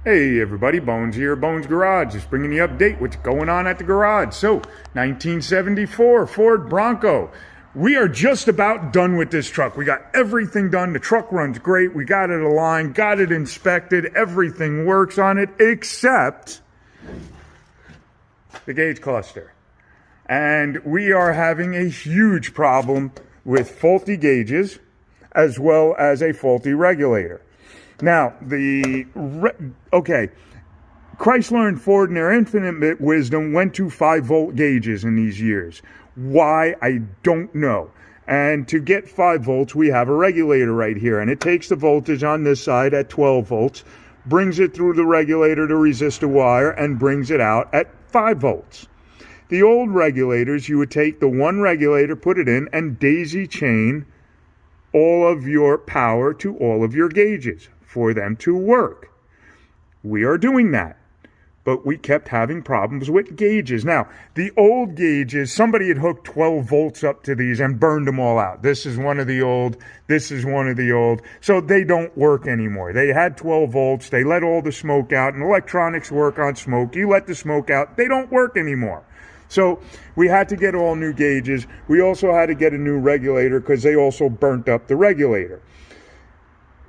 Hey everybody, Bones here, Bones Garage, just bringing the update what's going on at the garage. So, 1974 Ford Bronco. We are just about done with this truck. We got everything done. The truck runs great. We got it aligned, got it inspected. Everything works on it except the gauge cluster. And we are having a huge problem with faulty gauges as well as a faulty regulator. Now, Chrysler and Ford in their infinite wisdom went to 5-volt gauges in these years. Why? I don't know. And to get 5 volts, we have a regulator right here. And it takes the voltage on this side at 12 volts, brings it through the regulator to resistor wire, and brings it out at 5 volts. The old regulators, you would take the one regulator, put it in, and daisy chain all of your power to all of your gauges for them to work. We are doing that, but we kept having problems with gauges. Now, the old gauges, somebody had hooked 12 volts up to these and burned them all out. This is one of the old, this is one of the old. So they don't work anymore. They had 12 volts. They let all the smoke out, and electronics work on smoke. You let the smoke out, they don't work anymore. So we had to get all new gauges. We also had to get a new regulator because they also burnt up the regulator.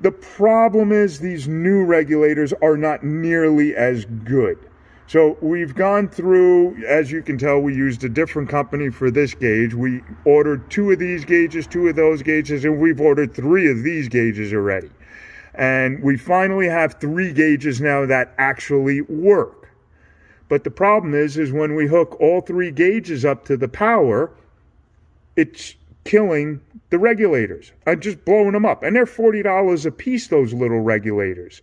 The problem is these new regulators are not nearly as good. So we've gone through, as you can tell, we used a different company for this gauge. We ordered 2 of these gauges, 2 of those gauges, and we've ordered 3 of these gauges already. And we finally have 3 gauges now that actually work. But the problem is when we hook all 3 gauges up to the power, it's killing the regulators. I'm just blowing them up. And they're $40 a piece, those little regulators.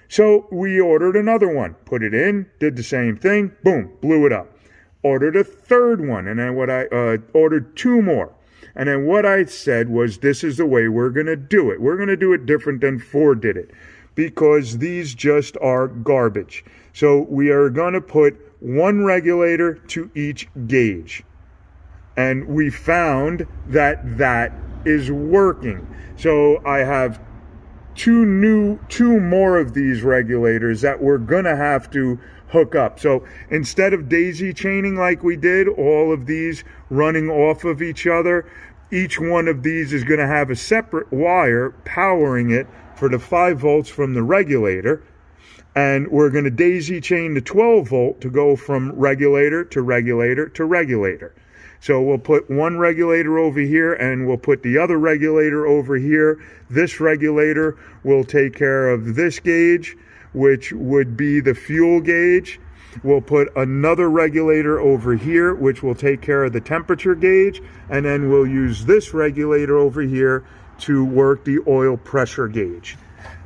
So we ordered another one, put it in, did the same thing, boom, blew it up. Ordered a third one, and then ordered 2 more. And then what I said was, this is the way we're going to do it. We're going to do it different than Ford did it, because these just are garbage. So we are going to put 1 regulator to each gauge. And we found that that is working. So I have 2 more of these regulators that we're going to have to hook up. So instead of daisy chaining like we did, all of these running off of each other, each one of these is going to have a separate wire powering it for the 5 volts from the regulator. And we're going to daisy chain the 12 volt to go from regulator to regulator to regulator. So we'll put 1 regulator over here and we'll put the other regulator over here. This regulator will take care of this gauge, which would be the fuel gauge. We'll put another regulator over here, which will take care of the temperature gauge. And then we'll use this regulator over here to work the oil pressure gauge.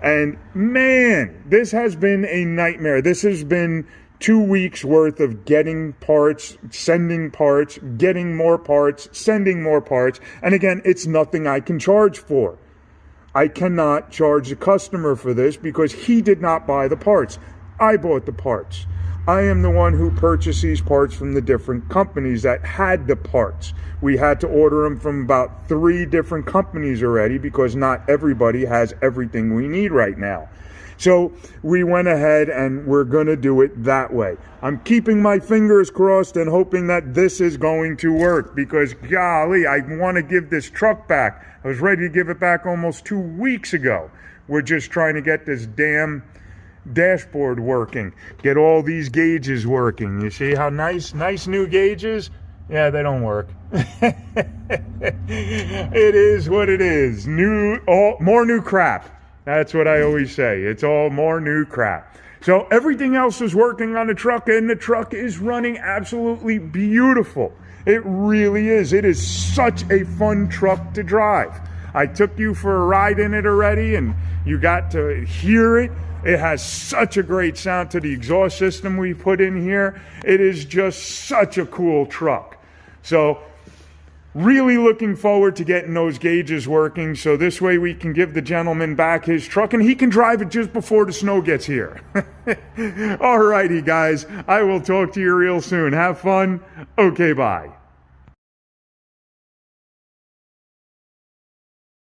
And man, this has been a nightmare. This has been 2 weeks worth of getting parts, sending parts, getting more parts, sending more parts. And again, it's nothing I can charge for. I cannot charge the customer for this because he did not buy the parts. I bought the parts. I am the one who purchased these parts from the different companies that had the parts. We had to order them from about 3 different companies already because not everybody has everything we need right now. So we went ahead and we're going to do it that way. I'm keeping my fingers crossed and hoping that this is going to work because, golly, I want to give this truck back. I was ready to give it back almost 2 weeks ago. We're just trying to get this damn dashboard working, get all these gauges working. You see how nice new gauges? Yeah, they don't work. It is what it is. More new crap. That's what I always say. It's all more new crap. So everything else is working on the truck, and the truck is running absolutely beautiful. It really is. It is such a fun truck to drive. I took you for a ride in it already, and you got to hear it. It has such a great sound to the exhaust system we put in here. It is just such a cool truck. So really looking forward to getting those gauges working so this way we can give the gentleman back his truck and he can drive it just before the snow gets here. All righty, guys. I will talk to you real soon. Have fun. Okay, bye.